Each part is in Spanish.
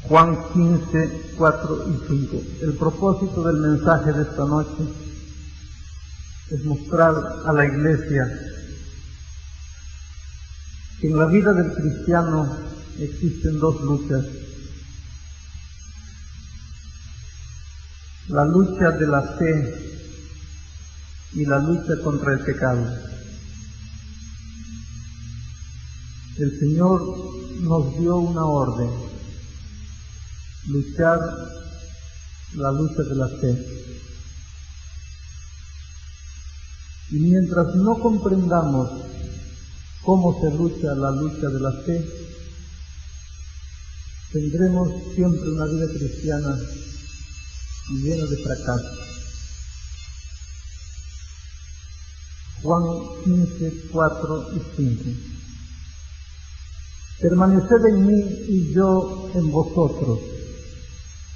Juan 15, 4 y 5. El propósito del mensaje de esta noche es mostrar a la Iglesia que en la vida del cristiano existen dos luchas. La lucha de la fe y la lucha contra el pecado. El Señor nos dio una orden: luchar la lucha de la fe. Y mientras no comprendamos cómo se lucha la lucha de la fe, tendremos siempre una vida cristiana llena de fracaso. Juan 15, 4 y 5. Permaneced en mí y yo en vosotros.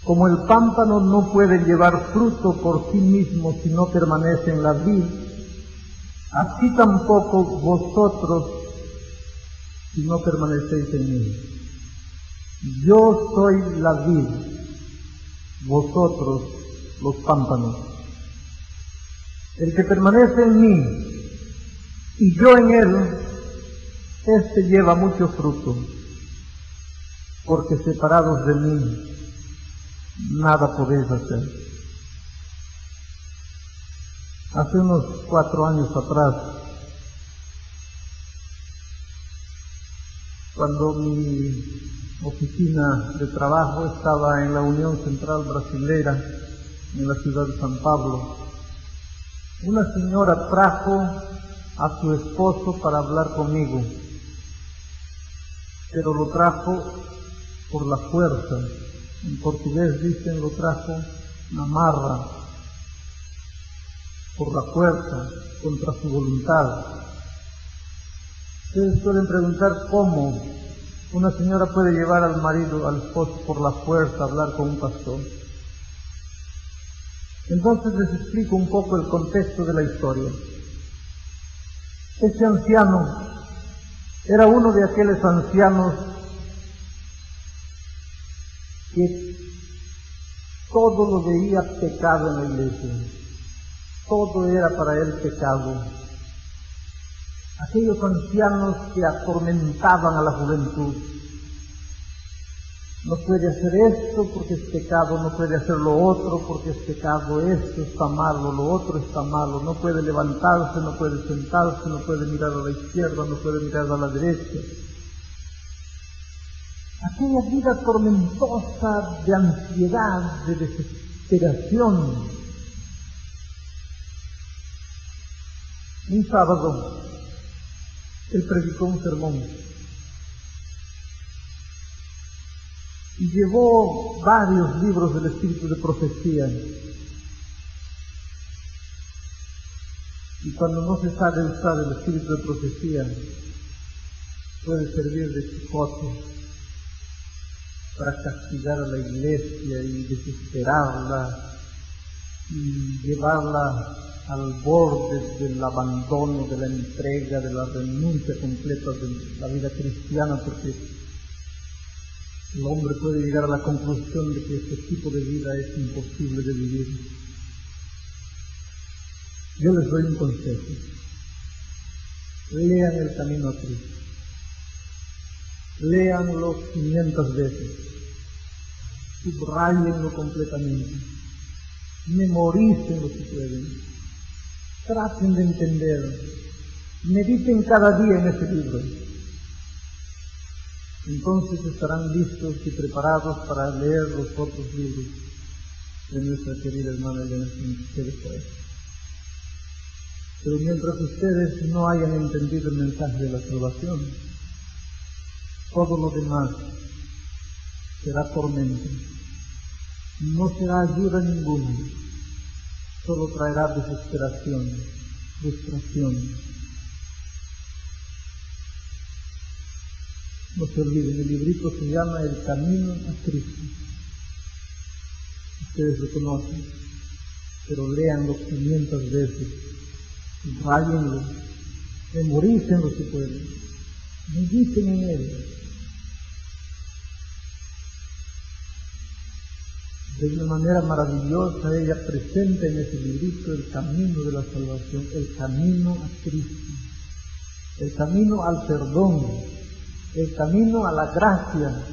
Como el pámpano no puede llevar fruto por sí mismo si no permanece en la vid, así tampoco vosotros si no permanecéis en mí. Yo soy la vid, vosotros los pámpanos. El que permanece en mí y yo en él, éste lleva mucho fruto, porque separados de mí nada podéis hacer. Hace unos 4 años atrás, cuando mi oficina de trabajo estaba en la Unión Central Brasilera, en la ciudad de San Pablo, una señora trajo a su esposo para hablar conmigo, pero lo trajo por la fuerza. En portugués dicen lo trajo na marra, por la fuerza, contra su voluntad. Ustedes suelen preguntar cómo una señora puede llevar al marido, al esposo, por la fuerza a hablar con un pastor. Entonces les explico un poco el contexto de la historia. Este anciano era uno de aquellos ancianos que todo lo veía pecado en la iglesia. Todo era para él pecado. Aquellos ancianos que atormentaban a la juventud. No puede hacer esto porque es pecado, no puede hacer lo otro porque es pecado, esto está malo, lo otro está malo, no puede levantarse, no puede sentarse, no puede mirar a la izquierda, no puede mirar a la derecha. Aquella vida tormentosa de ansiedad, de desesperación. Un sábado, él predicó un sermón y llevó varios libros del espíritu de profecía. Y cuando no se sabe usar el espíritu de profecía, puede servir de chicote para castigar a la iglesia y desesperarla y llevarla al borde del abandono, de la entrega, de la renuncia completa de la vida cristiana, porque el hombre puede llegar a la conclusión de que este tipo de vida es imposible de vivir. Yo les doy un consejo: lean El Camino a Cristo, léanlo 500 veces, subrayenlo completamente, memorícenlo si pueden, traten de entender, mediten cada día en ese libro. Entonces estarán listos y preparados para leer los otros libros de nuestra querida hermana Elena Sincero. Pero mientras ustedes no hayan entendido el mensaje de la salvación, todo lo demás será tormento, no será ayuda ninguna, solo traerá desesperación, frustración. No se olviden, el librito se llama El Camino a Cristo. Ustedes lo conocen, pero léanlo 500 veces, ráyenlo, memorícenlo si pueden, mediten en él. De una manera maravillosa ella presenta en ese librito el camino de la salvación, el camino a Cristo, el camino al perdón, el camino a la gracia,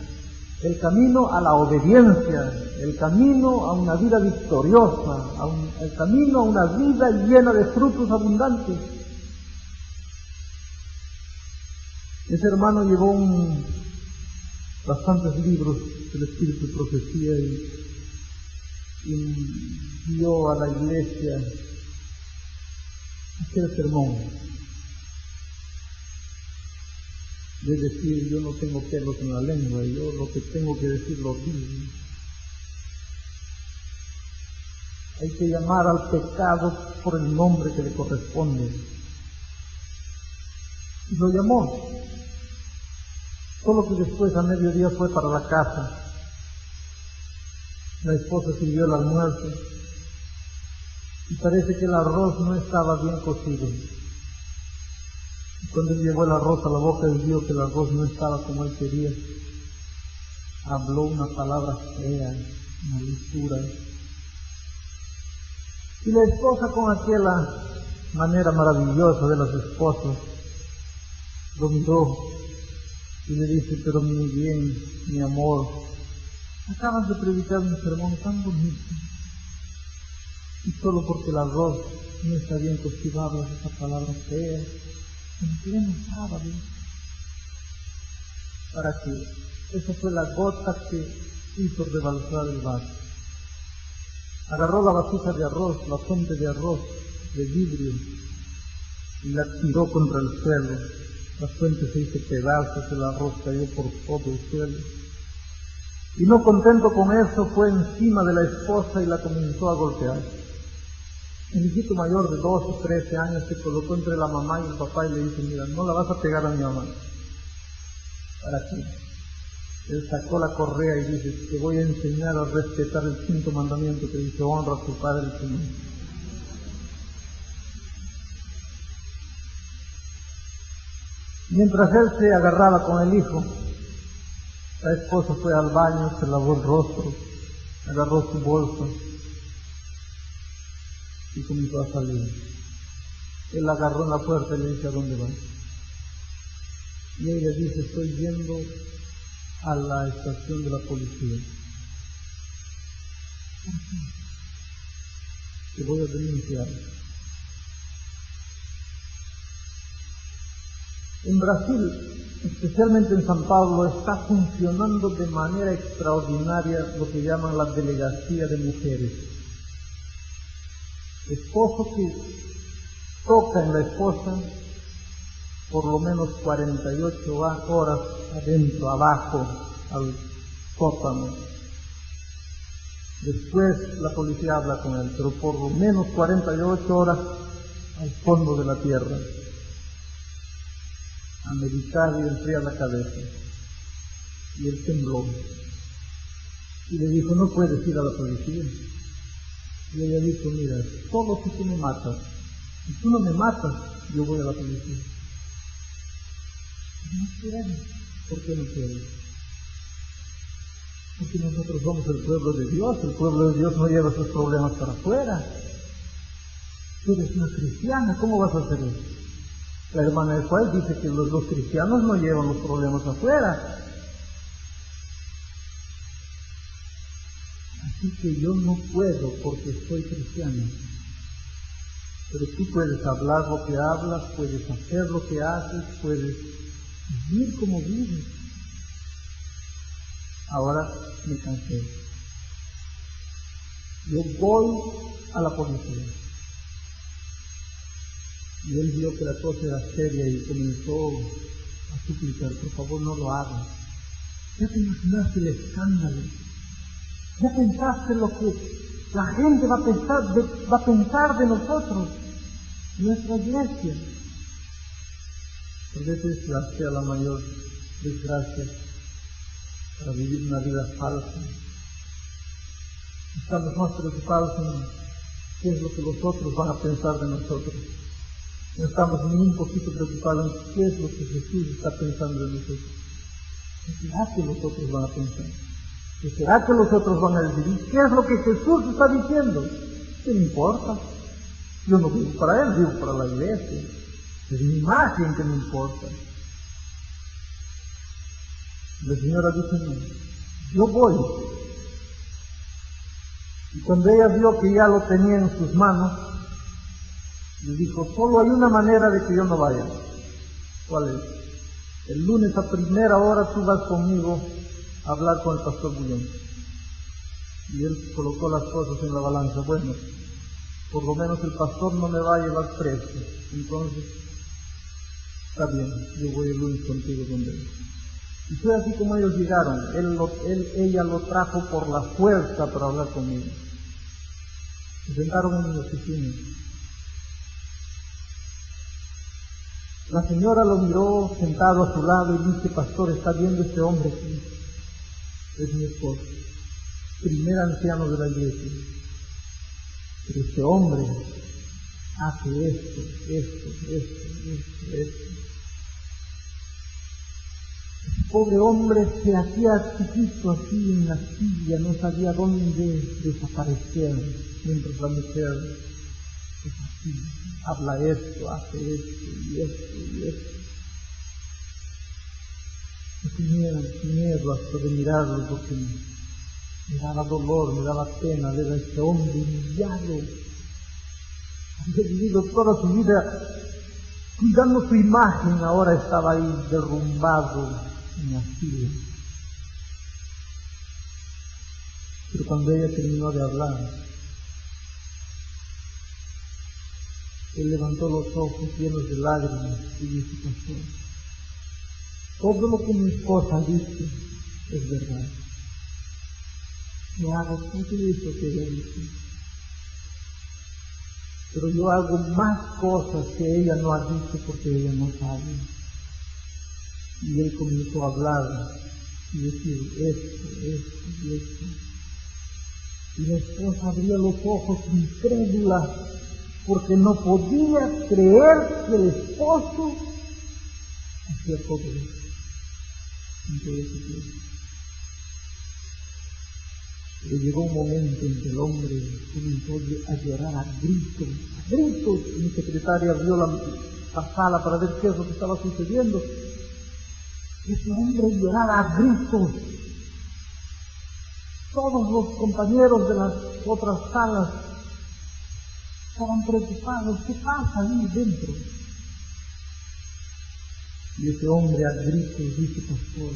el camino a la obediencia, el camino a una vida victoriosa, el camino a una vida llena de frutos abundantes. Ese hermano llevó bastantes libros del Espíritu de Profecía y dio a la iglesia aquel sermón de decir: yo no tengo pelos en la lengua, yo lo que tengo que decir lo digo. Hay que llamar al pecado por el nombre que le corresponde. Y lo llamó. Solo que después a mediodía fue para la casa. La esposa sirvió el almuerzo y parece que el arroz no estaba bien cocido. Y cuando él llevó el arroz a la boca y vio que el arroz no estaba como él quería, habló una palabra fea, una lisura. Y la esposa, con aquella manera maravillosa de los esposos, lo miró y le dice: pero mi bien, mi amor, acabas de predicar un sermón tan bonito y solo porque el arroz no está bien cocido hablas esa palabra fea en pleno sábado. ¿Para qué? Esa fue la gota que hizo rebalsar el vaso. Agarró la vasija de arroz, la fuente de arroz de vidrio, y la tiró contra el suelo. La fuente se hizo pedazos, el arroz cayó por todo el suelo. Y no contento con eso, fue encima de la esposa y la comenzó a golpear. El hijito mayor de 12, 13 años se colocó entre la mamá y el papá y le dice: mira, no la vas a pegar a mi mamá. ¿Para qué? Él sacó la correa y dice: te voy a enseñar a respetar el 5º mandamiento que dice: honra a tu padre y tu madre. Mientras él se agarraba con el hijo, la esposa fue al baño, se lavó el rostro, agarró su bolsa y comenzó a salir. Él la agarró en la puerta y le dice: ¿a dónde vas? Y ella dice: estoy yendo a la estación de la policía. Te voy a denunciar. En Brasil, especialmente en San Pablo, está funcionando de manera extraordinaria lo que llaman la delegacia de mujeres. Esposo que toca en la esposa por lo menos 48 horas adentro, abajo, al sótano. Después la policía habla con él, pero por lo menos 48 horas al fondo de la tierra, a meditar y enfriar la cabeza. Y él tembló y le dijo: no puedes ir a la policía. Y ella dijo: mira, solo si tú me matas, si tú no me matas, yo voy a la policía. No puedes. ¿Por qué no puedes? Porque nosotros somos el pueblo de Dios. El pueblo de Dios no lleva sus problemas para afuera. Tú eres una cristiana, ¿cómo vas a hacer eso? La hermana de Juárez dice que los cristianos no llevan los problemas afuera. Así que yo no puedo porque soy cristiano. Pero tú puedes hablar lo que hablas, puedes hacer lo que haces, puedes vivir como vives. Ahora me cansé. Yo voy a la policía. Y él vio que la cosa era seria y comenzó a suplicar: por favor, no lo hagas. Ya te imaginaste el escándalo. Ya pensaste lo que la gente va a pensar de nosotros, nuestra iglesia. Por eso es la mayor desgracia para vivir una vida falsa. Estamos más preocupados en qué es lo que los otros van a pensar de nosotros. No estamos ni un poquito preocupados en qué es lo que Jesús está pensando de nosotros. ¿Qué es lo que los otros van a pensar? ¿Qué será que los otros van a decir? ¿Qué es lo que Jesús está diciendo? ¿Qué me importa? Yo no vivo para Él, vivo para la iglesia. Es mi imagen que me importa. La señora dice, no, yo voy. Y cuando ella vio que ya lo tenía en sus manos, le dijo, solo hay una manera de que yo no vaya. ¿Cuál es? El lunes a primera hora tú vas conmigo a hablar con el pastor Bullón. Y él colocó las cosas en la balanza. Bueno, por lo menos el pastor no me va a llevar preso. Entonces, está bien, yo voy el lunes contigo donde él. Y fue así como ellos llegaron. Ella lo trajo por la fuerza para hablar conmigo. Se sentaron en mi oficina. La señora lo miró sentado a su lado y dice, pastor, ¿está viendo este hombre aquí? Es mi esposo, primer anciano de la iglesia. Pero este hombre hace esto. Ese pobre hombre se hacía chiquito así en la silla, no sabía dónde desaparecer, mientras la mujer es así, habla esto, hace esto. Yo tenía miedo hasta de mirarlo porque me daba dolor, me daba pena ver a este hombre humillado. Había vivido toda su vida cuidando su imagen, ahora estaba ahí derrumbado en la silla. Pero cuando ella terminó de hablar, él levantó los ojos llenos de lágrimas y dice, pastor, todo lo que mi esposa dice es verdad. Me hago todo eso que ella dice. Pero yo hago más cosas que ella no ha dicho porque ella no sabe. Y él comenzó a hablar y decir esto. Y la esposa abría los ojos incrédula porque no podía creer que el esposo hacía todo eso. Pero llegó un momento en que el hombre comenzó a llorar a gritos. Mi secretaria abrió la sala para ver qué es lo que estaba sucediendo. Ese hombre lloraba a gritos. Todos los compañeros de las otras salas estaban preocupados. ¿Qué pasa ahí dentro? Y ese hombre a gritos dice, pastor,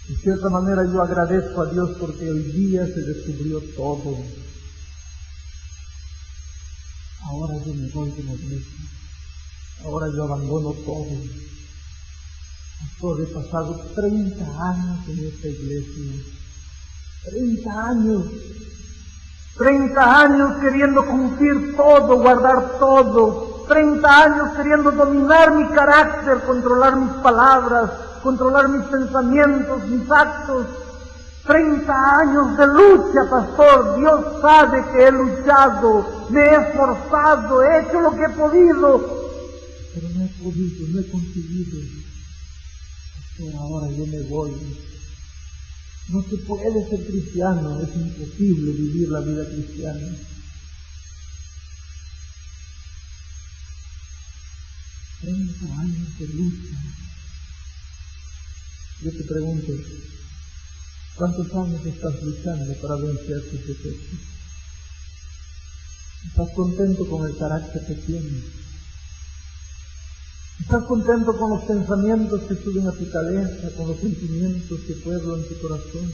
de cierta manera yo agradezco a Dios porque hoy día se descubrió todo. Ahora yo me voy de la iglesia. Ahora yo abandono todo. Pastor, he pasado 30 años en esta iglesia. 30 años. 30 años queriendo cumplir todo, guardar todo. 30 años queriendo dominar mi carácter, controlar mis palabras, controlar mis pensamientos, mis actos. 30 años de lucha, pastor. Dios sabe que he luchado, me he esforzado, he hecho lo que he podido. Pero no he podido, no he conseguido. Pastor, ahora yo me voy. No se puede ser cristiano, es imposible vivir la vida cristiana. 30 años de lucha. Yo te pregunto, ¿cuántos años estás luchando para vencer tus defectos? ¿Estás contento con el carácter que tienes? ¿Estás contento con los pensamientos que suben a tu cabeza, con los sentimientos que pueblan tu corazón?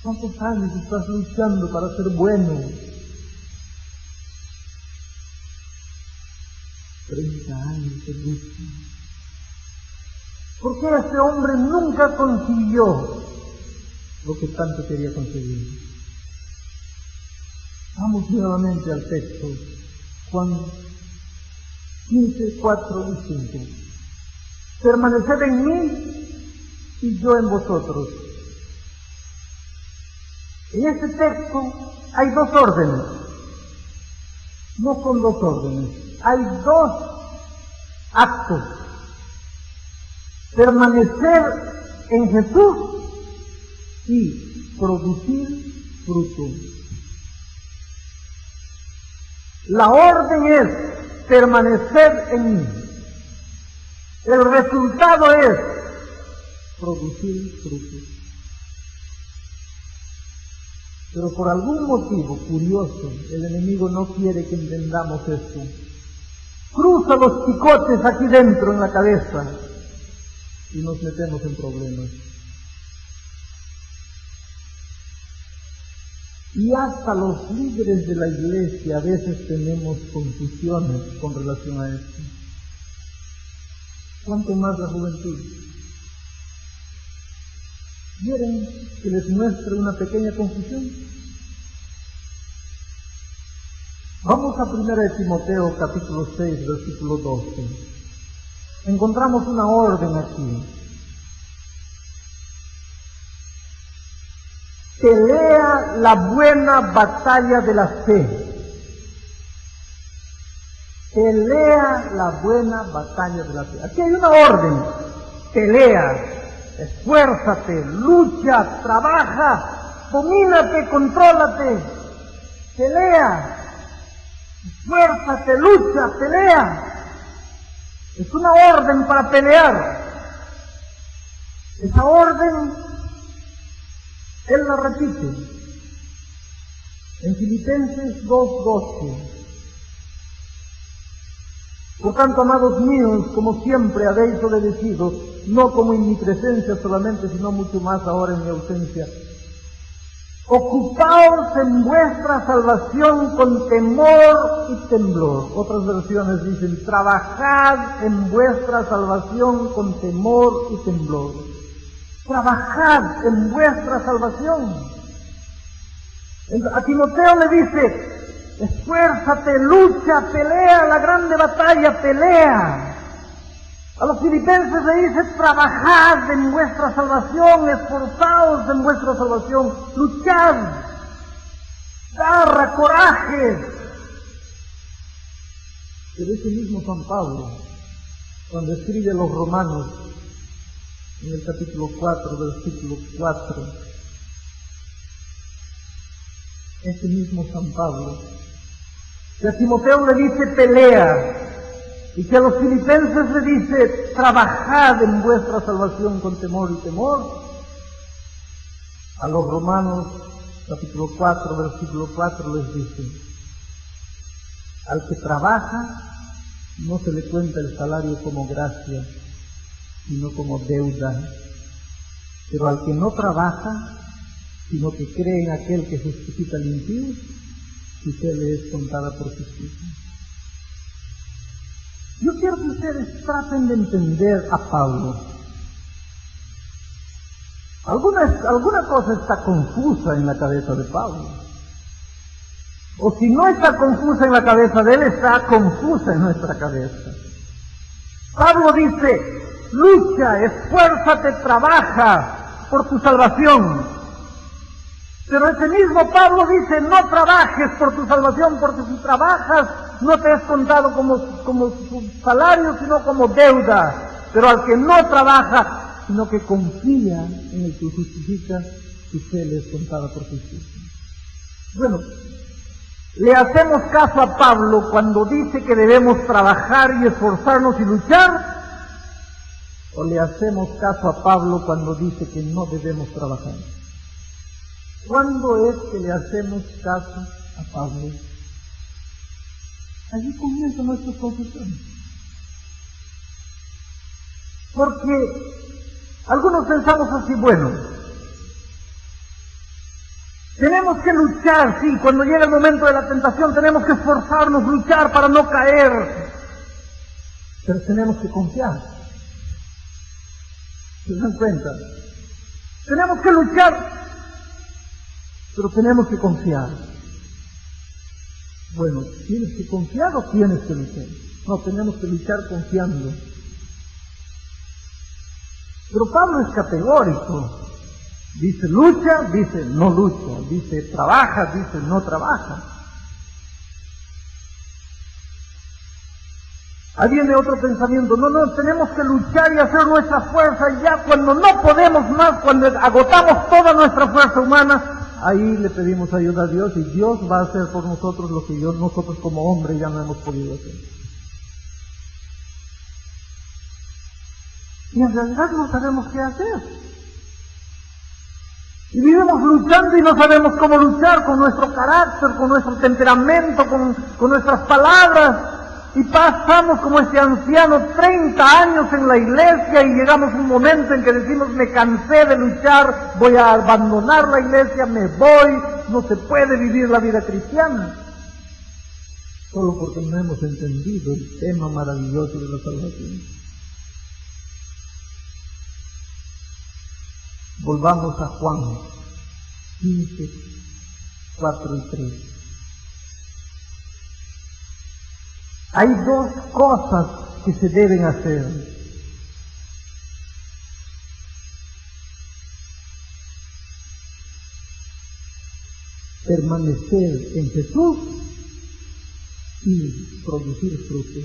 ¿Cuántos años estás luchando para ser bueno? 30 años de lucha. ¿Por qué este hombre nunca consiguió lo que tanto quería conseguir? Vamos nuevamente al texto, Juan 15, 4 y 5. Permaneced en mí y yo en vosotros. En este texto hay dos órdenes. No son dos órdenes, hay dos actos. Permanecer en Jesús y producir fruto. La orden es permanecer en mí. El resultado es producir fruto. Pero por algún motivo curioso, el enemigo no quiere que entendamos esto. Cruza los chicotes aquí dentro en la cabeza y nos metemos en problemas. Y hasta los líderes de la iglesia a veces tenemos confusiones con relación a esto. ¿Cuánto más la juventud? ¿Quieren que les muestre una pequeña confusión? Vamos a 1 Timoteo capítulo 6, versículo 12. Encontramos una orden aquí. Pelea la buena batalla de la fe. Pelea la buena batalla de la fe. Aquí hay una orden. Pelea. Esfuérzate, lucha, trabaja, domínate, contrólate, pelea, esfuérzate, lucha, pelea. Es una orden para pelear. Esa orden, él la repite en Filipenses 2:12. Por tanto, amados míos, como siempre habéis obedecido, no como en mi presencia solamente, sino mucho más ahora en mi ausencia. Ocupaos en vuestra salvación con temor y temblor. Otras versiones dicen, trabajad en vuestra salvación con temor y temblor. Trabajad en vuestra salvación. A Timoteo le dice, esfuérzate, lucha, pelea la grande batalla, pelea. A los filipenses le dice, trabajad en vuestra salvación, esforzaos en vuestra salvación, luchad, garra, coraje. Pero ese mismo San Pablo, cuando escribe a los romanos, en el capítulo 4, versículo 4, ese mismo San Pablo, que a Timoteo le dice pelea, y que a los filipenses le dice trabajad en vuestra salvación con temor y temor, a los romanos capítulo 4, versículo 4 les dice, al que trabaja no se le cuenta el salario como gracia, sino como deuda, pero al que no trabaja, sino que cree en aquel que justifica al impío, su fe le es contada por justicia. Yo quiero que ustedes traten de entender a Pablo. Alguna cosa está confusa en la cabeza de Pablo. O si no está confusa en la cabeza de él, está confusa en nuestra cabeza. Pablo dice, lucha, esfuérzate, trabaja por tu salvación. Pero ese mismo Pablo dice, no trabajes por tu salvación, porque si trabajas no te es contado como su salario, sino como deuda. Pero al que no trabaja, sino que confía en el que justifica, su fe le es contada por justicia. Bueno, ¿le hacemos caso a Pablo cuando dice que debemos trabajar y esforzarnos y luchar? ¿O le hacemos caso a Pablo cuando dice que no debemos trabajar? ¿Cuándo es que le hacemos caso a Pablo? Allí comienzan nuestras confusiones. Porque algunos pensamos así, bueno, tenemos que luchar, sí, cuando llega el momento de la tentación tenemos que esforzarnos, luchar para no caer, pero tenemos que confiar. ¿Se dan cuenta? Tenemos que luchar, pero tenemos que confiar. Bueno, ¿tienes que confiar o tienes que luchar? No, tenemos que luchar confiando. Pero Pablo es categórico. Dice lucha, dice no lucha. Dice trabaja, dice no trabaja. Ahí viene otro pensamiento, no, tenemos que luchar y hacer nuestra fuerza, y ya cuando no podemos más, cuando agotamos toda nuestra fuerza humana, ahí le pedimos ayuda a Dios y Dios va a hacer por nosotros lo que nosotros como hombres ya no hemos podido hacer. Y en realidad no sabemos qué hacer. Y vivimos luchando y no sabemos cómo luchar con nuestro carácter, con nuestro temperamento, con nuestras palabras. Y pasamos como este anciano 30 años en la iglesia y llegamos a un momento en que decimos, me cansé de luchar, voy a abandonar la iglesia, me voy, no se puede vivir la vida cristiana. Solo porque no hemos entendido el tema maravilloso de la salvación. Volvamos a Juan 15, 4 y 3. Hay dos cosas que se deben hacer. Permanecer en Jesús y producir frutos.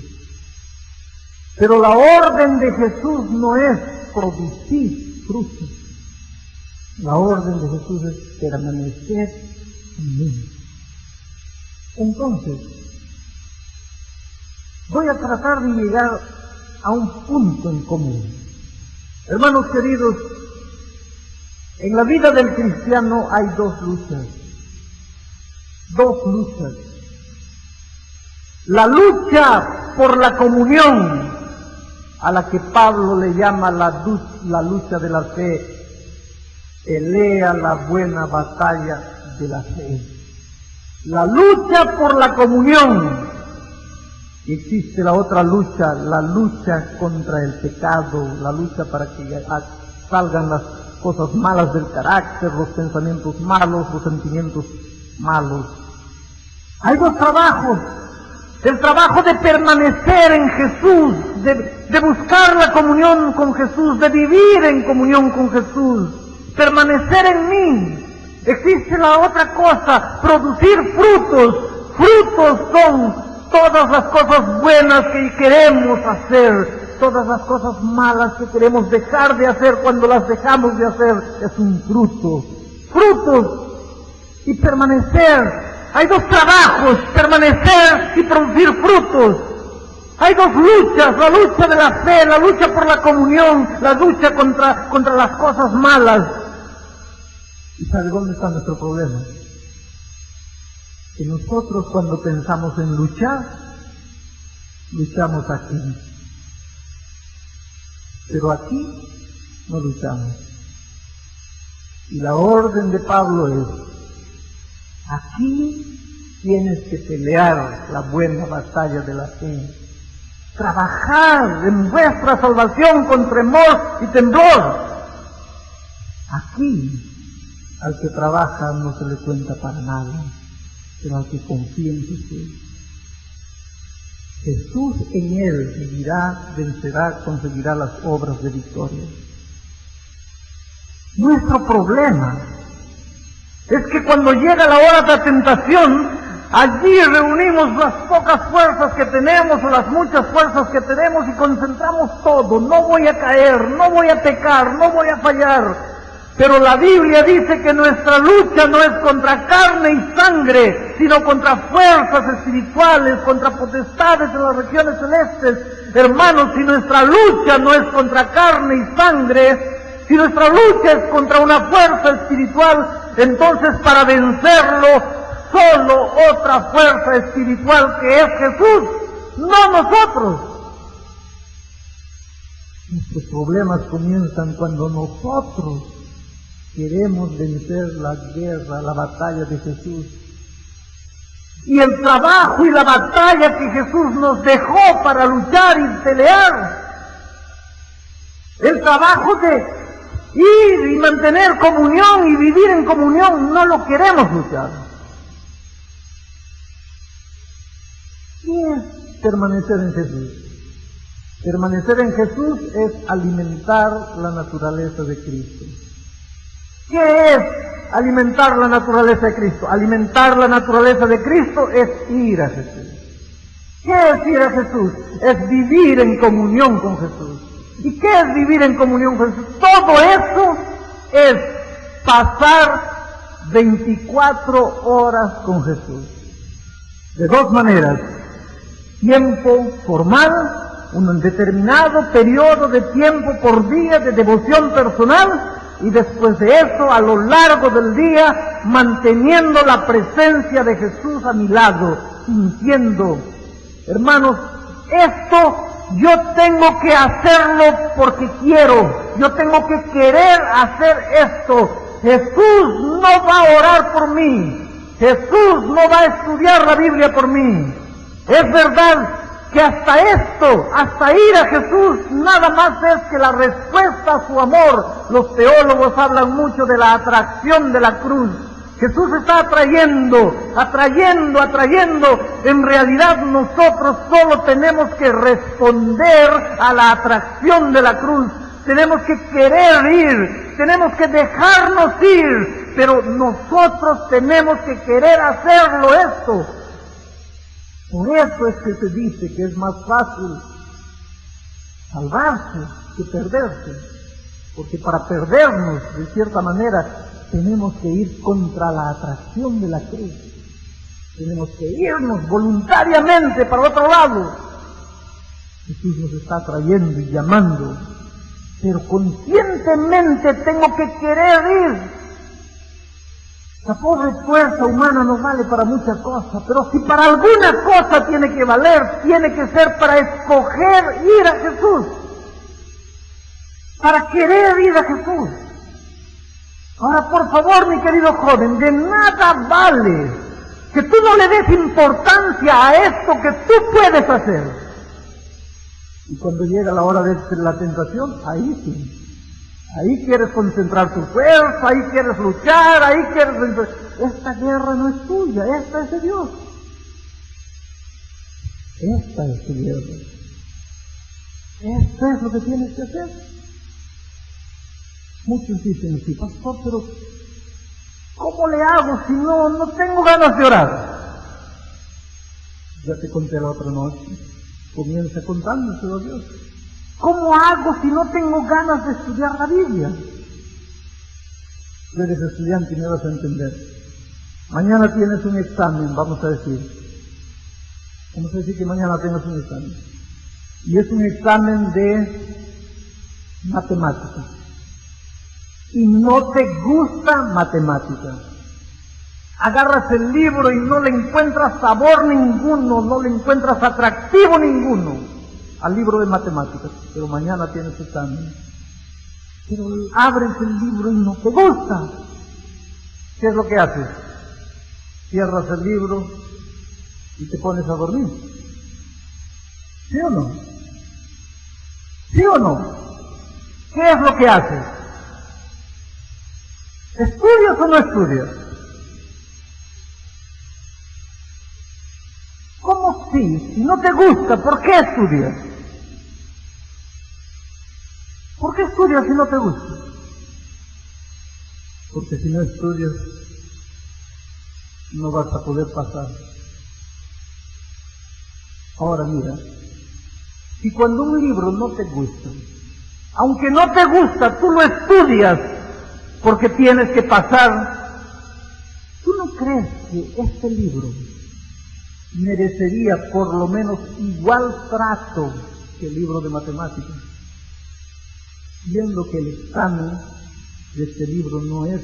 Pero la orden de Jesús no es producir frutos. La orden de Jesús es permanecer en mí. Entonces, voy a tratar de llegar a un punto en común. Hermanos queridos, en la vida del cristiano hay dos luchas. Dos luchas. La lucha por la comunión, a la que Pablo le llama la lucha de la fe. Pelea la buena batalla de la fe. La lucha por la comunión. Y existe la otra lucha, la lucha contra el pecado, la lucha para que salgan las cosas malas del carácter, los pensamientos malos, los sentimientos malos. Hay dos trabajos. El trabajo de permanecer en Jesús, de buscar la comunión con Jesús, de vivir en comunión con Jesús, permanecer en mí. Existe la otra cosa, producir frutos. Frutos son todas las cosas buenas que queremos hacer, todas las cosas malas que queremos dejar de hacer, cuando las dejamos de hacer, es un fruto. Frutos y permanecer. Hay dos trabajos, permanecer y producir frutos. Hay dos luchas, la lucha de la fe, la lucha por la comunión, la lucha contra las cosas malas. ¿Y sabe dónde está nuestro problema? Que nosotros cuando pensamos en luchar, luchamos aquí. Pero aquí no luchamos. Y la orden de Pablo es, aquí tienes que pelear la buena batalla de la fe. Trabajar en vuestra salvación con temor y temblor. Aquí, al que trabaja no se le cuenta para nada, pero al que confía en Jesús. Jesús en él vivirá, vencerá, conseguirá las obras de victoria. Nuestro problema es que cuando llega la hora de la tentación, allí reunimos las pocas fuerzas que tenemos o las muchas fuerzas que tenemos y concentramos todo. No voy a caer, no voy a pecar, no voy a fallar. Pero la Biblia dice que nuestra lucha no es contra carne y sangre, sino contra fuerzas espirituales, contra potestades en las regiones celestes. Hermanos, si nuestra lucha no es contra carne y sangre, si nuestra lucha es contra una fuerza espiritual, entonces para vencerlo, solo otra fuerza espiritual que es Jesús, no nosotros. Nuestros problemas comienzan cuando nosotros queremos vencer la guerra, la batalla de Jesús. Y el trabajo y la batalla que Jesús nos dejó para luchar y pelear, el trabajo de ir y mantener comunión y vivir en comunión, no lo queremos luchar. ¿Qué es permanecer en Jesús? Permanecer en Jesús es alimentar la naturaleza de Cristo. ¿Qué es alimentar la naturaleza de Cristo? Alimentar la naturaleza de Cristo es ir a Jesús. ¿Qué es ir a Jesús? Es vivir en comunión con Jesús. ¿Y qué es vivir en comunión con Jesús? Todo eso es pasar 24 horas con Jesús. De dos maneras: tiempo formal, un determinado periodo de tiempo por día de devoción personal, y después de eso, a lo largo del día, manteniendo la presencia de Jesús a mi lado, sintiendo, hermanos, esto yo tengo que hacerlo porque quiero, yo tengo que querer hacer esto. Jesús no va a orar por mí, Jesús no va a estudiar la Biblia por mí. Es verdad que hasta esto, hasta ir a Jesús, nada más es que la respuesta a su amor. Los teólogos hablan mucho de la atracción de la cruz. Jesús está atrayendo. En realidad nosotros solo tenemos que responder a la atracción de la cruz. Tenemos que querer ir, tenemos que dejarnos ir, pero nosotros tenemos que querer hacerlo esto. Por eso es que se dice que es más fácil salvarse que perderse, porque para perdernos, de cierta manera, tenemos que ir contra la atracción de la cruz. Tenemos que irnos voluntariamente para otro lado. Jesús nos está atrayendo y llamando, pero conscientemente tengo que querer ir. La pobre fuerza humana no vale para muchas cosas, pero si para alguna cosa tiene que valer, tiene que ser para escoger ir a Jesús, para querer ir a Jesús. Ahora, por favor, mi querido joven, de nada vale que tú no le des importancia a esto que tú puedes hacer. Y cuando llega la hora de la tentación, ahí sí. Ahí quieres concentrar tu fuerza, ahí quieres luchar, ahí quieres... Esta guerra no es tuya, esta es de Dios. Esta es tu guerra. Esto es lo que tienes que hacer. Muchos dicen, sí, pastor, pero ¿cómo le hago si no tengo ganas de orar? Ya te conté la otra noche. Comienza contándoselo a Dios. ¿Cómo hago si no tengo ganas de estudiar la Biblia? Tú eres estudiante y me vas a entender. Mañana tienes un examen, vamos a decir. Vamos a decir que mañana tienes un examen. Y es un examen de matemáticas. Y no te gusta matemáticas. Agarras el libro y no le encuentras sabor ninguno, no le encuentras atractivo ninguno al libro de matemáticas, pero mañana tienes examen. Pero abres el libro y no te gusta. ¿Qué es lo que haces? Cierras el libro y te pones a dormir. ¿Sí o no? ¿Sí o no? ¿Qué es lo que haces? ¿Estudias o no estudias? ¿Cómo sí? Si no te gusta, ¿por qué estudias? ¿Por qué estudias si no te gusta? Porque si no estudias, no vas a poder pasar. Ahora mira, si cuando un libro no te gusta, aunque no te gusta, tú lo estudias porque tienes que pasar, ¿tú no crees que este libro merecería por lo menos igual trato que el libro de matemáticas? Viendo que el examen de este libro no es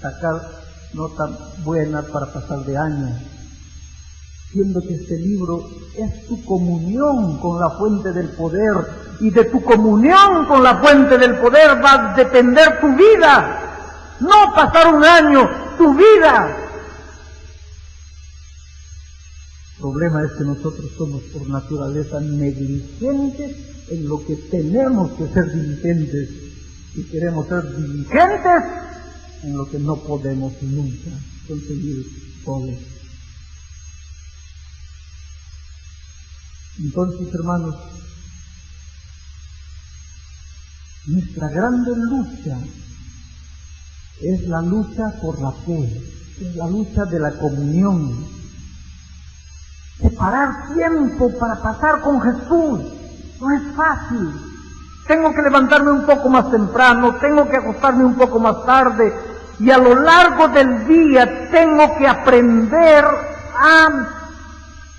sacar nota buena para pasar de año, viendo que este libro es tu comunión con la fuente del poder, y de tu comunión con la fuente del poder va a depender tu vida, no pasar un año, tu vida. El problema es que nosotros somos por naturaleza negligentes en lo que tenemos que ser diligentes, y queremos ser diligentes en lo que no podemos nunca conseguir solos. Entonces, hermanos, nuestra grande lucha es la lucha por la fe, es la lucha de la comunión. Separar tiempo para pasar con Jesús no es fácil. Tengo que levantarme un poco más temprano, tengo que acostarme un poco más tarde, y a lo largo del día tengo que aprender a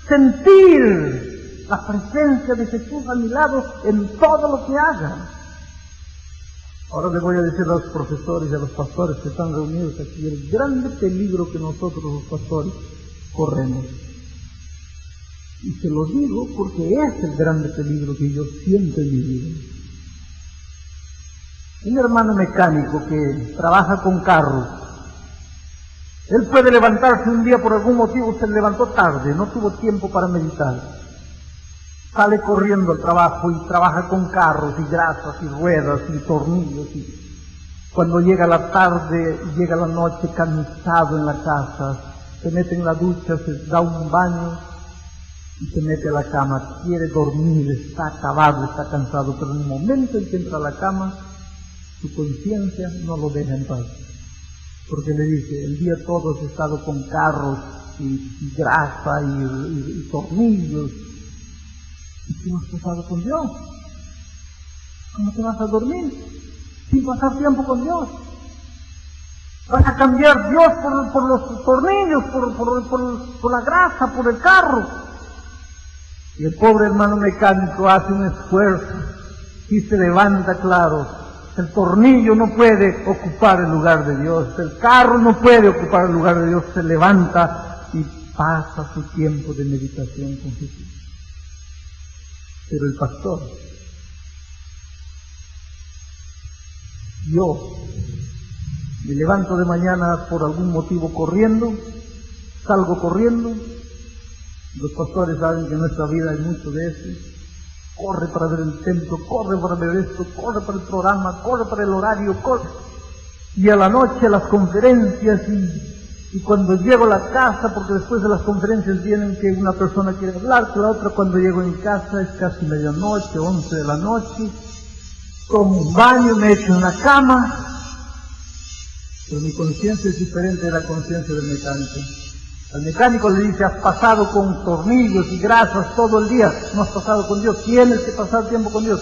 sentir la presencia de Jesús a mi lado en todo lo que haga. Ahora le voy a decir a los profesores y a los pastores que están reunidos aquí el grande peligro que nosotros los pastores corremos. Y se lo digo porque es el grande peligro que yo siento en mi vida. Un hermano mecánico que trabaja con carros, él puede levantarse un día por algún motivo, se levantó tarde, no tuvo tiempo para meditar. Sale corriendo al trabajo y trabaja con carros y grasas y ruedas y tornillos. Y cuando llega la tarde, llega la noche cansado en la casa, se mete en la ducha, se da un baño y se mete a la cama. Quiere dormir, está acabado, está cansado, pero en el momento en que entra a la cama, su conciencia no lo deja en paz. Porque le dice, el día todo has estado con carros y grasa y tornillos. ¿Y tú has pasado con Dios? ¿Cómo te vas a dormir sin pasar tiempo con Dios? Vas a cambiar Dios por los tornillos, por la grasa, por el carro. Y el pobre hermano mecánico hace un esfuerzo y se levanta, claro. El tornillo no puede ocupar el lugar de Dios, el carro no puede ocupar el lugar de Dios, se levanta y pasa su tiempo de meditación con Jesús. Pero el pastor, yo me levanto de mañana por algún motivo corriendo, salgo corriendo. Los pastores saben que en nuestra vida hay mucho de eso. Corre para ver el templo, corre para ver esto, corre para el programa, corre para el horario, corre. Y a la noche las conferencias y cuando llego a la casa, porque después de las conferencias vienen que una persona quiere hablar, que la otra, cuando llego en casa es casi medianoche, 11 de la noche, tomo un baño, me echo en la cama, pero mi conciencia es diferente de la conciencia del mecánico. Al mecánico le dice, has pasado con tornillos y grasas todo el día, no has pasado con Dios, tienes que pasar tiempo con Dios.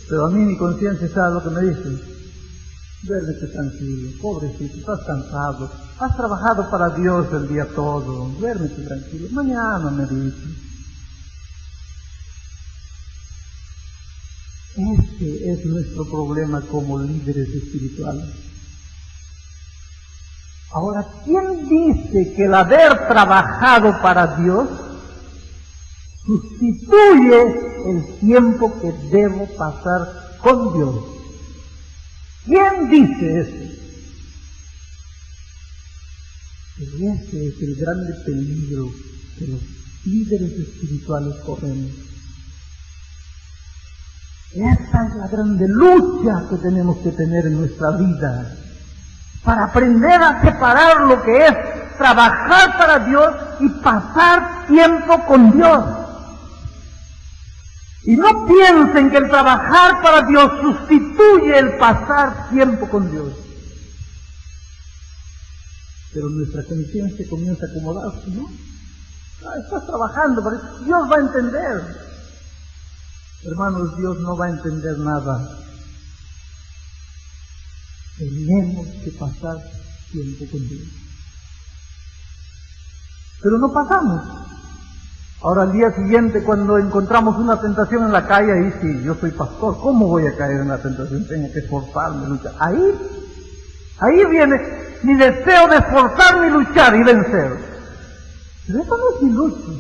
Pero a mí mi conciencia sabe lo que me dice. Duérmete tranquilo, pobrecito, estás cansado, has trabajado para Dios el día todo, duérmete tranquilo, mañana medita. Este es nuestro problema como líderes espirituales. Ahora, ¿quién dice que el haber trabajado para Dios sustituye el tiempo que debo pasar con Dios? ¿Quién dice eso? Y ese es el grande peligro que los líderes espirituales corremos. Esta es la grande lucha que tenemos que tener en nuestra vida, para aprender a separar lo que es trabajar para Dios y pasar tiempo con Dios. Y no piensen que el trabajar para Dios sustituye el pasar tiempo con Dios. Pero nuestra conciencia comienza a acomodarse, ¿no? Estás trabajando, pero Dios va a entender. Hermanos, Dios no va a entender nada. Tenemos que pasar tiempo con Dios. Pero no pasamos. Ahora al día siguiente, cuando encontramos una tentación en la calle, ahí sí, yo soy pastor, ¿cómo voy a caer en la tentación? Tengo que esforzarme, luchar. Ahí viene mi deseo de esforzarme y luchar y vencer. Pero eso no es mi lucha.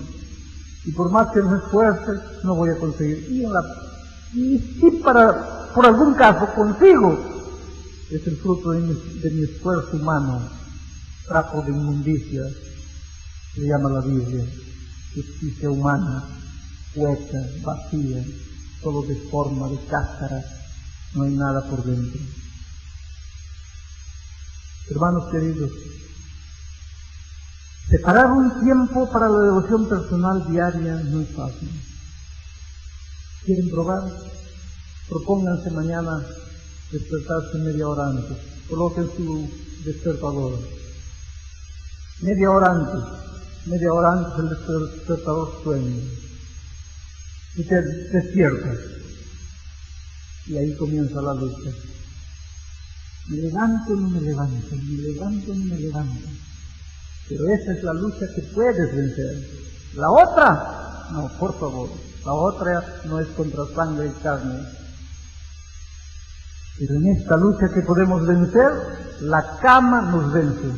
Y por más que me esfuerce, no voy a conseguir. Y si por algún caso consigo, es el fruto de mi esfuerzo humano, trapo de inmundicia, se llama la Biblia, justicia humana, hueca, vacía, solo de forma, de cáscara, no hay nada por dentro. Hermanos queridos, separar un tiempo para la devoción personal diaria no es fácil. ¿Quieren probar? Propónganse mañana despertarse media hora antes. Coloquen su despertador. Media hora antes. media hora antes el despertador sueña y te despiertas. Y ahí comienza la lucha. Me levanto, no me levanto, me levanto, no me levanto. Pero esa es la lucha que puedes vencer. La otra, no, por favor, la otra no es contra sangre y carne. Pero en esta lucha que podemos vencer, la cama nos vence,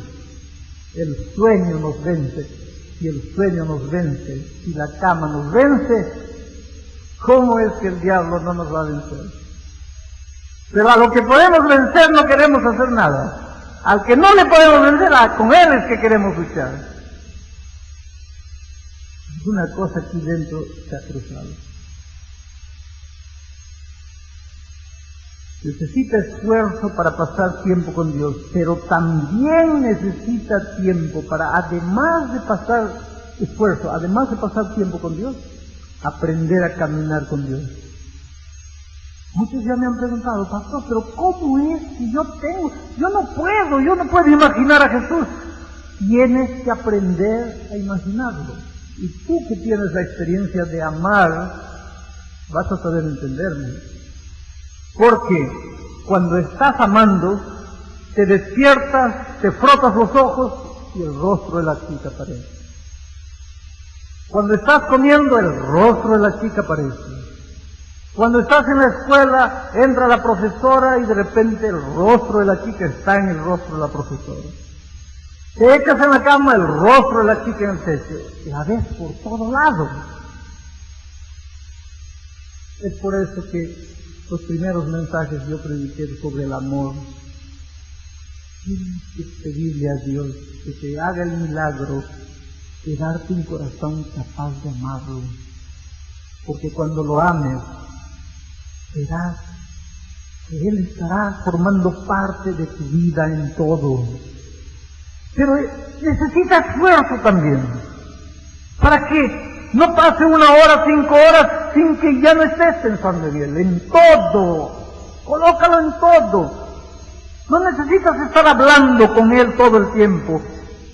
el sueño nos vence. Si el sueño nos vence, si la cama nos vence, ¿cómo es que el diablo no nos va a vencer? Pero a lo que podemos vencer no queremos hacer nada. Al que no le podemos vencer, con él es que queremos luchar. Una cosa aquí dentro se ha cruzado. Necesita esfuerzo para pasar tiempo con Dios, pero también necesita tiempo para, además de pasar esfuerzo, además de pasar tiempo con Dios, aprender a caminar con Dios. Muchos ya me han preguntado, pastor, pero ¿cómo es que yo no puedo imaginar a Jesús? Tienes que aprender a imaginarlo. Y tú que tienes la experiencia de amar, vas a saber entenderme. Porque cuando estás amando, te despiertas, te frotas los ojos y el rostro de la chica aparece. Cuando estás comiendo, el rostro de la chica aparece. Cuando estás en la escuela, entra la profesora y de repente el rostro de la chica está en el rostro de la profesora. Te echas en la cama, el rostro de la chica en el techo. La ves por todo lado. Es por eso que los primeros mensajes yo prediqué sobre el amor. Tienes que pedirle a Dios que te haga el milagro de darte un corazón capaz de amarlo. Porque cuando lo ames, verás que Él estará formando parte de tu vida en todo. Pero necesita esfuerzo también, para que no pase 1 hora, 5 horas, sin que ya no estés pensando en Él, en todo. Colócalo en todo. No necesitas estar hablando con Él todo el tiempo,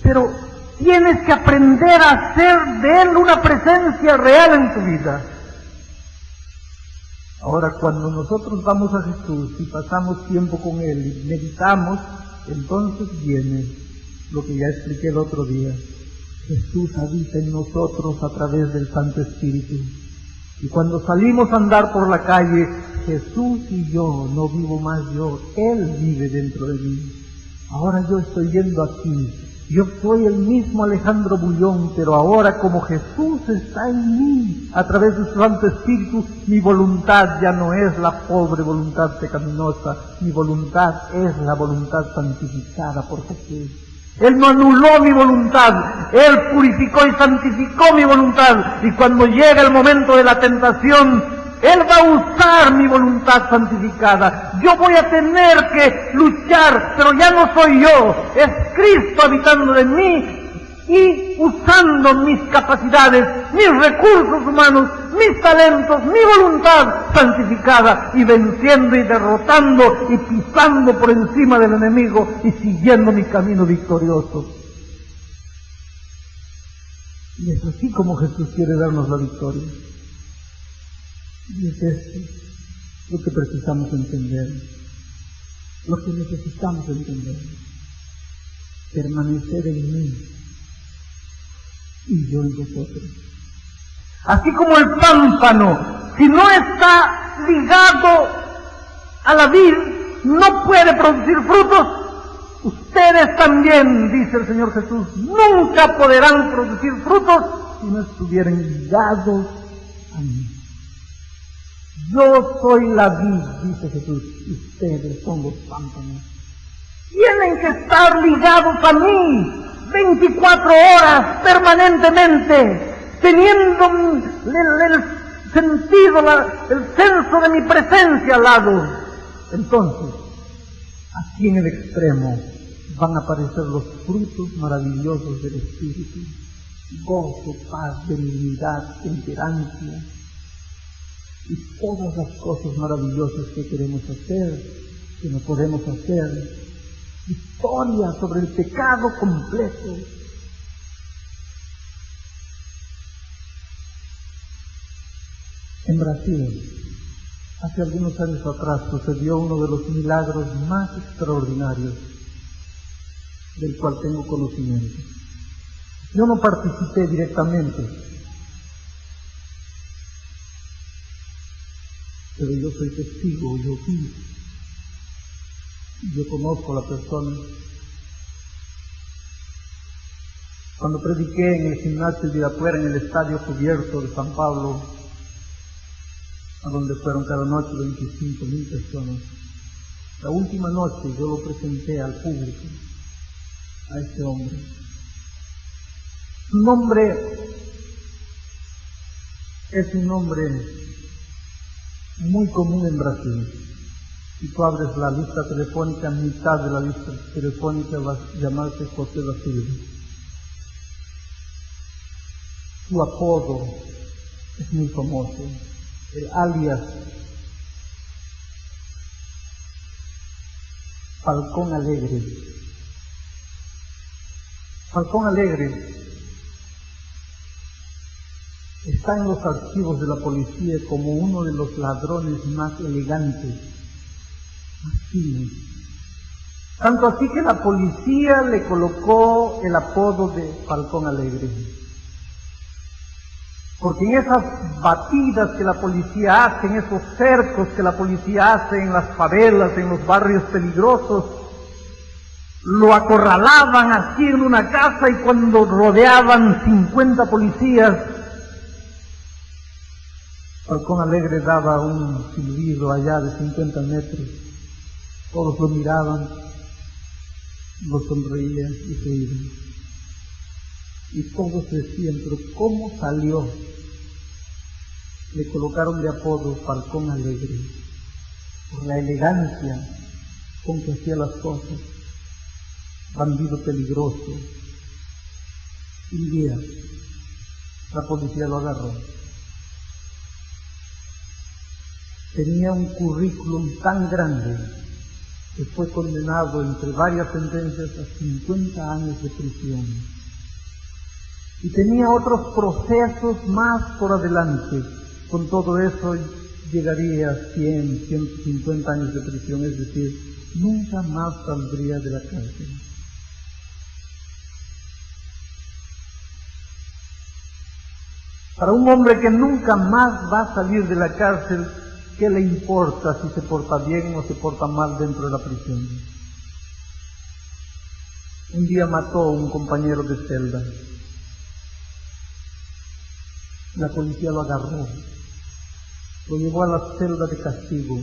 pero tienes que aprender a hacer de Él una presencia real en tu vida. Ahora, cuando nosotros vamos a Jesús y pasamos tiempo con Él y meditamos, entonces viene lo que ya expliqué el otro día. Jesús habita en nosotros a través del Santo Espíritu. Y cuando salimos a andar por la calle, Jesús y yo, no vivo más yo, Él vive dentro de mí. Ahora yo estoy yendo aquí. Yo soy el mismo Alejandro Bullón, pero ahora como Jesús está en mí, a través de su Santo Espíritu, mi voluntad ya no es la pobre voluntad pecaminosa, mi voluntad es la voluntad santificada por Jesús. Él no anuló mi voluntad, Él purificó y santificó mi voluntad, y cuando llega el momento de la tentación, Él va a usar mi voluntad santificada. Yo voy a tener que luchar, pero ya no soy yo, es Cristo habitando en mí y usando mis capacidades, mis recursos humanos, mis talentos, mi voluntad santificada y venciendo y derrotando y pisando por encima del enemigo y siguiendo mi camino victorioso. Y es así como Jesús quiere darnos la victoria. Y es esto lo que precisamos entender, lo que necesitamos entender. Permanecer en mí y yo en vosotros. Así como el pámpano, si no está ligado a la vid, no puede producir frutos. Ustedes también, dice el Señor Jesús, nunca podrán producir frutos si no estuvieran ligados a mí. Yo soy la vid, dice Jesús, y ustedes son los pámpanos. Tienen que estar ligados a mí 24 horas permanentemente, teniendo el sentido, el senso de mi presencia al lado. Entonces, aquí en el extremo van a aparecer los frutos maravillosos del Espíritu: gozo, paz, benignidad, temperancia y todas las cosas maravillosas que queremos hacer, que no podemos hacer. Victoria sobre el pecado completo. En Brasil, hace algunos años atrás, sucedió uno de los milagros más extraordinarios del cual tengo conocimiento. Yo no participé directamente, pero yo soy testigo, yo vi, yo conozco a la persona. Cuando prediqué en el gimnasio de Ibirapuera, en el estadio cubierto de San Pablo, a donde fueron cada noche 25.000 personas, la última noche yo lo presenté al público, a este hombre. Su nombre es un nombre muy común en Brasil. Si tú abres la lista telefónica, mitad de la lista telefónica va a llamarse José da Silva. Su apodo es muy famoso, el alias Falcón Alegre. Falcón Alegre está en los archivos de la policía como uno de los ladrones más elegantes, más finos. Tanto así que la policía le colocó el apodo de Falcón Alegre. Porque en esas batidas que la policía hace, en esos cercos que la policía hace en las favelas, en los barrios peligrosos, lo acorralaban así en una casa y cuando rodeaban 50 policías, Falcón Alegre daba un silbido allá de 50 metros. Todos lo miraban, lo sonreían y se iban. Y todos decían, pero ¿cómo salió? Le colocaron de apodo Falcón Alegre, por la elegancia con que hacía las cosas. Bandido peligroso. Un día la policía lo agarró. Tenía un currículum tan grande que fue condenado entre varias sentencias a 50 años de prisión. Y tenía otros procesos más por adelante. Con todo eso llegaría a 100, 150 años de prisión, es decir, nunca más saldría de la cárcel. Para un hombre que nunca más va a salir de la cárcel, ¿qué le importa si se porta bien o se porta mal dentro de la prisión? Un día mató a un compañero de celda. La policía lo agarró, lo llevó a la celda de castigo.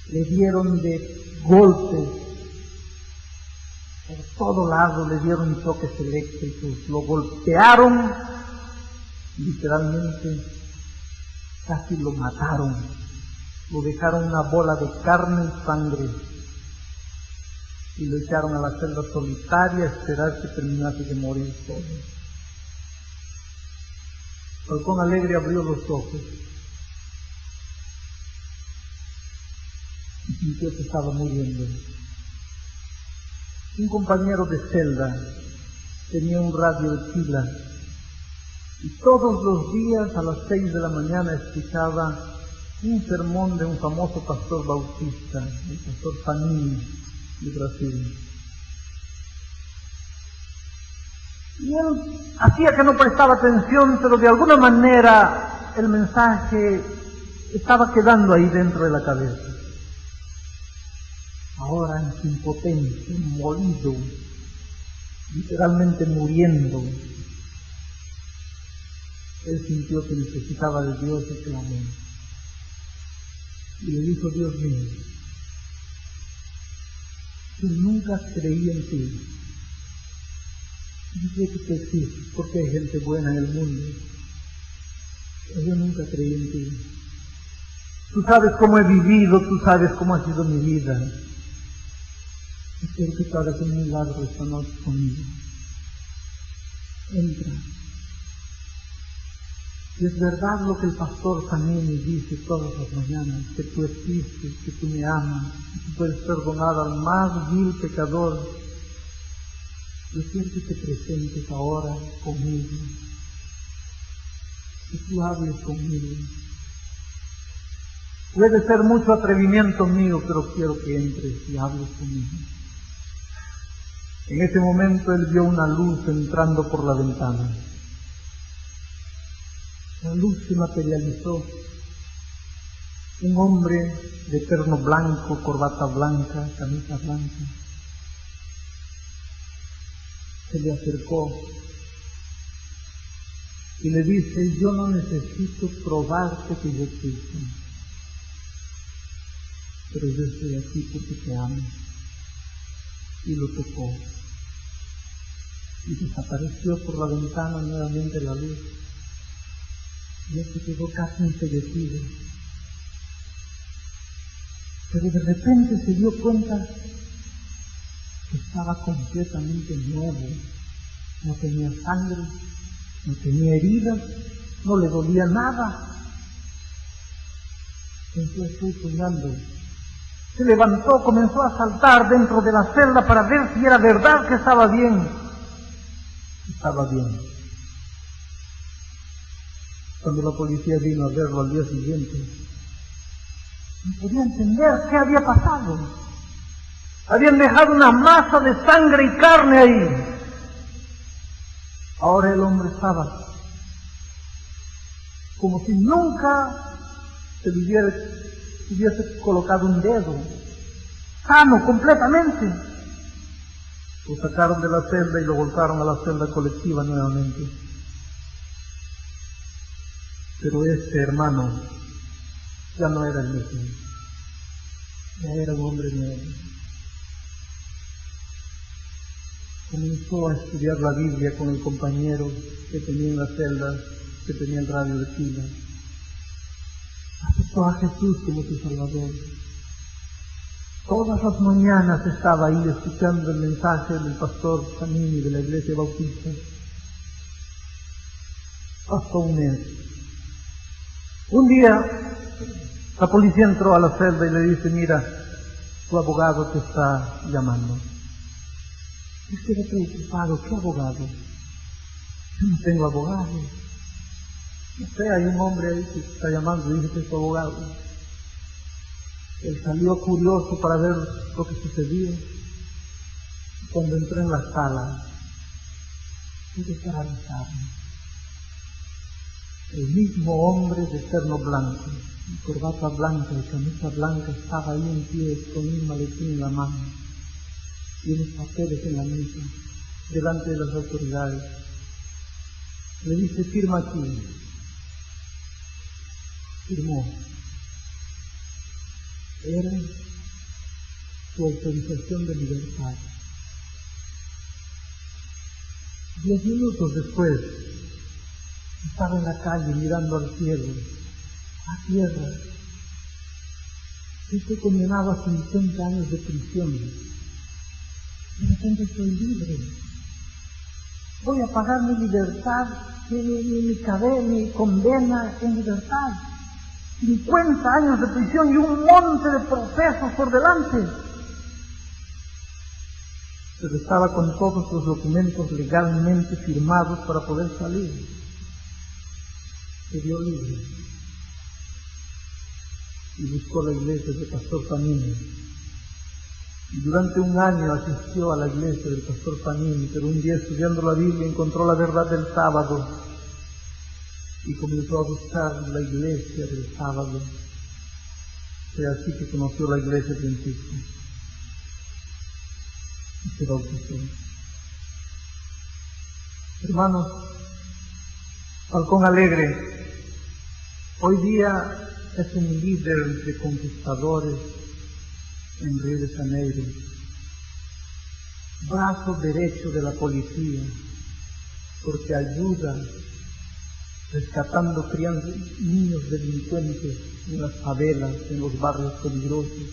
Le dieron de golpes por todo lado, le dieron choques eléctricos, lo golpearon, literalmente casi lo mataron, lo dejaron una bola de carne y sangre y lo echaron a la celda solitaria a esperar que terminase de morir todo. Falcón Alegre abrió los ojos y sintió que estaba muriendo. Un compañero de celda tenía un radio de pila y todos los días a las 6 de la mañana escuchaba un sermón de un famoso pastor bautista, el pastor Fanini de Brasil. Y él hacía que no prestaba atención, pero de alguna manera el mensaje estaba quedando ahí dentro de la cabeza. Ahora en su impotencia, molido, literalmente muriendo, él sintió que necesitaba de Dios y clamó. Y le dijo: Dios mío, yo nunca creí en ti. Yo sé que tú existes porque hay gente buena en el mundo, pero yo nunca creí en ti. Tú sabes cómo he vivido, tú sabes cómo ha sido mi vida. Espero que tú hagas un milagro esta noche conmigo. Entra. Y es verdad lo que el pastor Fanini dice todas las mañanas, que tú existes, que tú me amas, que tú puedes perdonar al más vil pecador. Yo quiero que te presentes ahora conmigo. que tú hables conmigo. Puede ser mucho atrevimiento mío, pero quiero que entres y hables conmigo. En ese momento él vio una luz entrando por la ventana. La luz se materializó. Un hombre de terno blanco, corbata blanca, camisa blanca. Se le acercó y le dice: yo no necesito probarte que yo existo, pero yo estoy aquí porque te amo. Y lo tocó. Y desapareció por la ventana nuevamente la luz. Y él se quedó casi enseguecido. Pero de repente se dio cuenta que estaba completamente nuevo. No tenía sangre, no tenía heridas, no le dolía nada. Entonces estoy soñando. Se levantó, comenzó a saltar dentro de la celda para ver si era verdad que estaba bien. Estaba bien. Cuando la policía vino a verlo al día siguiente, no podía entender qué había pasado. Habían dejado una masa de sangre y carne ahí. Ahora el hombre estaba como si nunca se hubiese colocado un dedo, sano completamente. Lo sacaron de la celda y lo volcaron a la celda colectiva nuevamente. Pero este hermano ya no era el mismo, ya era un hombre nuevo. Comenzó a estudiar la Biblia con el compañero que tenía en la celda, que tenía el radio de pila. Aceptó a Jesús como su Salvador. Todas las mañanas estaba ahí escuchando el mensaje del pastor Zanini de la Iglesia Bautista. Pasó un mes. Un día la policía entró a la celda y le dice: mira, tu abogado te está llamando. Y se quedó preocupado: ¿qué abogado? Yo no tengo abogado. No sé, hay un hombre ahí que está llamando y dice que es tu abogado. Él salió curioso para ver lo que sucedía. Y cuando entró en la sala, pude paralizarme. El mismo hombre de terno blanco, y corbata blanca y camisa blanca estaba ahí en pie con un maletín en la mano y unos papeles en la mesa, delante de las autoridades. Le dice: firma aquí. Firmó. Era su autorización de libertad. 10 minutos después, estaba en la calle mirando al cielo, a tierra. Yo estoy condenado a 50 años de prisión. De repente estoy libre. Voy a pagar mi libertad, mi condena en libertad. 50 años de prisión y un monte de procesos por delante. Pero estaba con todos los documentos legalmente firmados para poder salir. Se dio libre y buscó la iglesia del pastor Zanini. Y durante un año asistió a la iglesia del pastor Zanini, pero un día estudiando la Biblia encontró la verdad del sábado y comenzó a buscar la iglesia del sábado. Fue así que conoció la iglesia adventista y se bautizó. Hermanos, Falcón Alegre hoy día es un líder de conquistadores en Río de Janeiro, brazo derecho de la policía, porque ayuda rescatando niños delincuentes en las favelas, en los barrios peligrosos.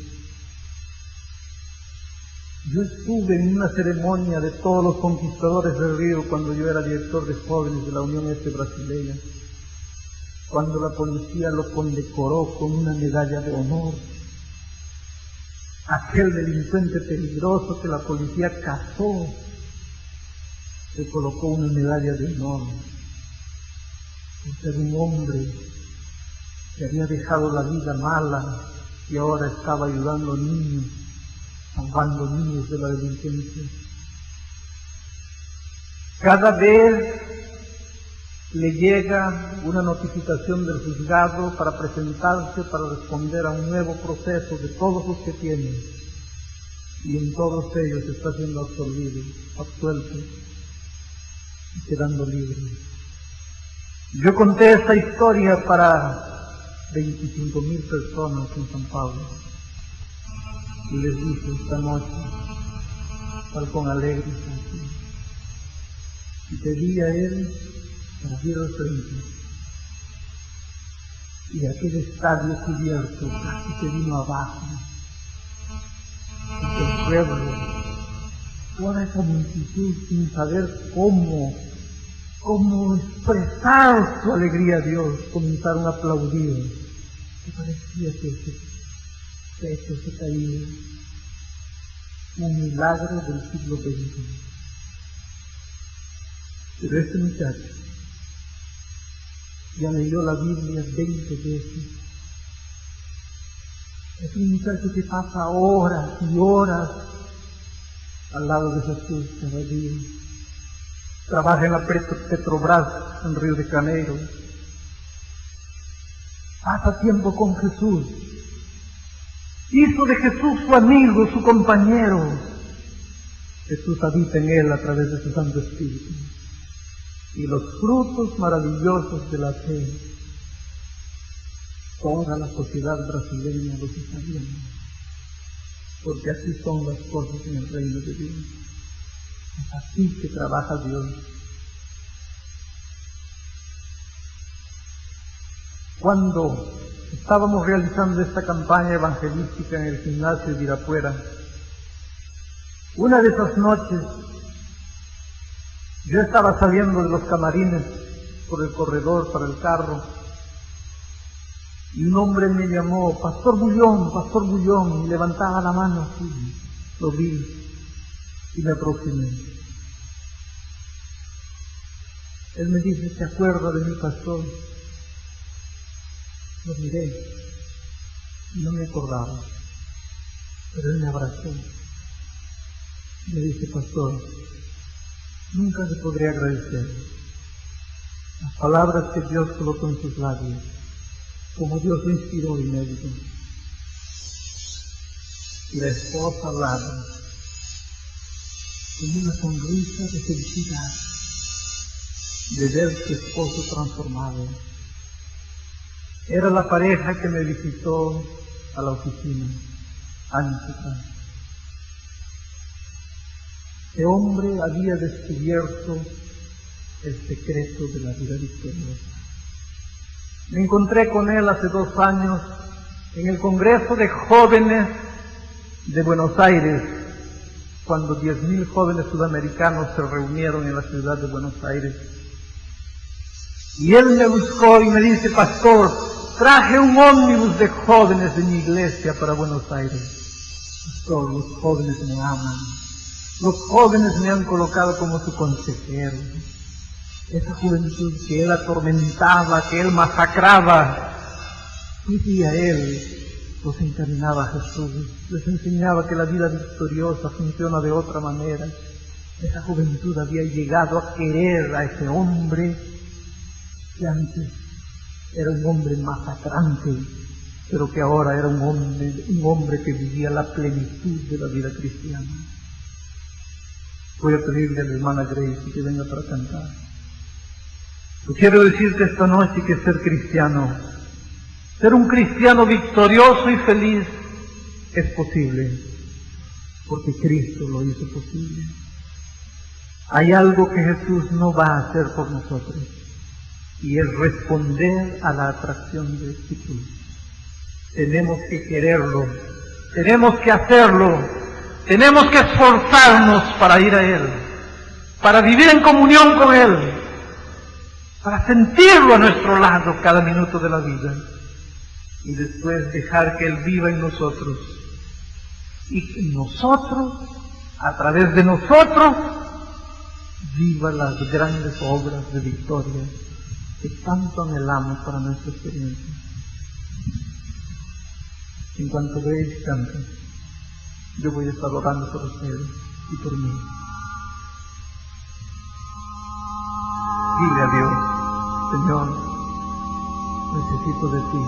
Yo estuve en una ceremonia de todos los conquistadores del Río cuando yo era director de jóvenes de la Unión Este Brasileña, cuando la policía lo condecoró con una medalla de honor. Aquel delincuente peligroso que la policía cazó, se colocó una medalla de honor. por ser un hombre que había dejado la vida mala y ahora estaba ayudando a niños, salvando niños de la delincuencia. Cada vez le llega una notificación del juzgado para presentarse, para responder a un nuevo proceso de todos los que tienen, y en todos ellos está siendo absuelto y quedando libre. Yo conté esta historia para 25,000 personas en San Pablo y les dije esta noche, tal con alegre sentido, y pedí a él para ir al frente, y aquel estadio cubierto casi se vino abajo, y el pueblo, toda esa multitud sin saber cómo expresar su alegría a Dios, comenzaron a aplaudir, y parecía que ese techo se caía, un milagro del siglo XX. Pero este muchacho ya leyó la Biblia 20 veces. Es un muchacho que pasa horas y horas al lado de Jesús cada día. Trabaja en la Petrobras en Río de Janeiro. Pasa tiempo con Jesús. Hizo de Jesús su amigo, su compañero. Jesús habita en él a través de su Santo Espíritu. Y los frutos maravillosos de la fe, toda la sociedad brasileña los está viendo, porque así son las cosas en el reino de Dios. Es así que trabaja Dios. Cuando estábamos realizando esta campaña evangelística en el gimnasio de Irapuera, una de esas noches, yo estaba saliendo de los camarines por el corredor para el carro y un hombre me llamó, Pastor Bullón, y levantaba la mano así, lo vi y me aproximé. Él me dice, ¿se acuerda de mi pastor? Lo miré y no me acordaba, pero él me abrazó y me dice, Pastor, nunca le podré agradecer las palabras que Dios colocó en sus labios, como Dios lo inspiró y me ayudó. Y la esposa hablaba con una sonrisa de felicidad de ver su esposo transformado. Era la pareja que me visitó a la oficina años atrás. Este hombre había descubierto el secreto de la vida victoriosa. Me encontré con él hace 2 años en el Congreso de Jóvenes de Buenos Aires, cuando 10,000 jóvenes sudamericanos se reunieron en la ciudad de Buenos Aires. Y él me buscó y me dice, Pastor, traje un ómnibus de jóvenes de mi iglesia para Buenos Aires. Pastor, los jóvenes me aman. Los jóvenes me han colocado como su consejero. Esa juventud que él atormentaba, que él masacraba, hoy día él los encaminaba a Jesús, les enseñaba que la vida victoriosa funciona de otra manera. Esa juventud había llegado a querer a ese hombre que antes era un hombre masacrante, pero que ahora era un hombre que vivía la plenitud de la vida cristiana. Voy a pedirle a mi hermana Grace que venga para cantar. Yo quiero decirte esta noche que ser cristiano, ser un cristiano victorioso y feliz es posible, porque Cristo lo hizo posible. Hay algo que Jesús no va a hacer por nosotros, y es responder a la atracción de Jesús. Tenemos que quererlo, tenemos que hacerlo, tenemos que esforzarnos para ir a Él, para vivir en comunión con Él, para sentirlo a nuestro lado cada minuto de la vida, y después dejar que Él viva en nosotros, y que nosotros, a través de nosotros, viva las grandes obras de victoria que tanto anhelamos para nuestra experiencia. En cuanto Grace cante, yo voy a estar orando por ustedes y por mí. Dile a Dios: Señor, necesito de ti.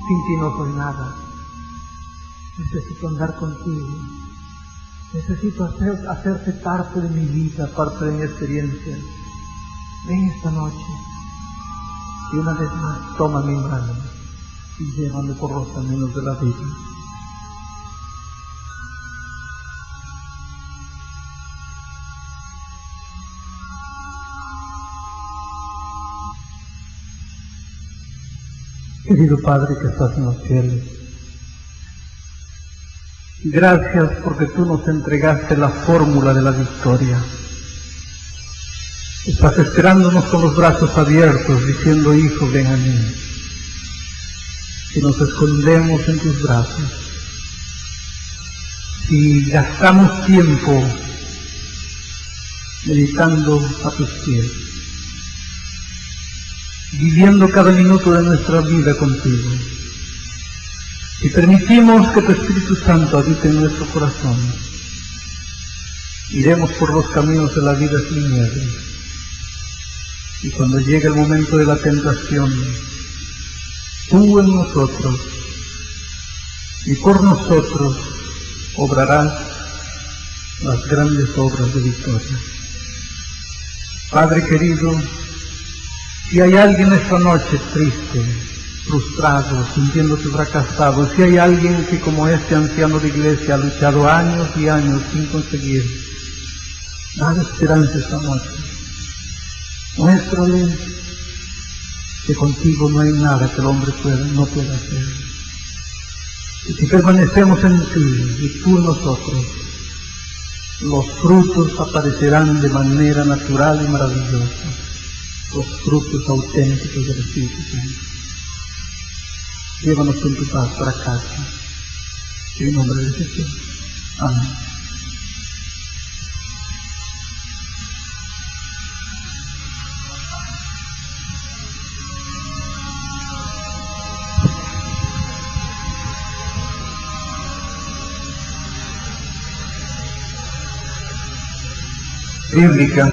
Sin ti no soy nada. Necesito andar contigo. Necesito hacerte parte de mi vida, parte de mi experiencia. Ven esta noche y una vez más toma mi mano y llévame por los caminos de la vida. Querido Padre que estás en los cielos, gracias porque tú nos entregaste la fórmula de la victoria. Estás esperándonos con los brazos abiertos, diciendo: hijo, ven a mí. Si nos escondemos en tus brazos, si gastamos tiempo meditando a tus pies, viviendo cada minuto de nuestra vida contigo, y permitimos que tu Espíritu Santo habite en nuestro corazón, iremos por los caminos de la vida sin miedo. Y cuando llegue el momento de la tentación, tú en nosotros y por nosotros obrarás las grandes obras de victoria. Padre querido, si hay alguien esta noche triste, frustrado, sintiéndose fracasado, si hay alguien que como este anciano de iglesia ha luchado años y años sin conseguir, dale esperanza esta noche. Muéstrale que contigo no hay nada que el hombre no pueda hacer. Y si permanecemos en ti y tú en nosotros, los frutos aparecerán de manera natural y maravillosa, los frutos auténticos del Espíritu Santo. Llévanos con tu paz para casa. En el nombre de Jesús. Amén. Bíblica.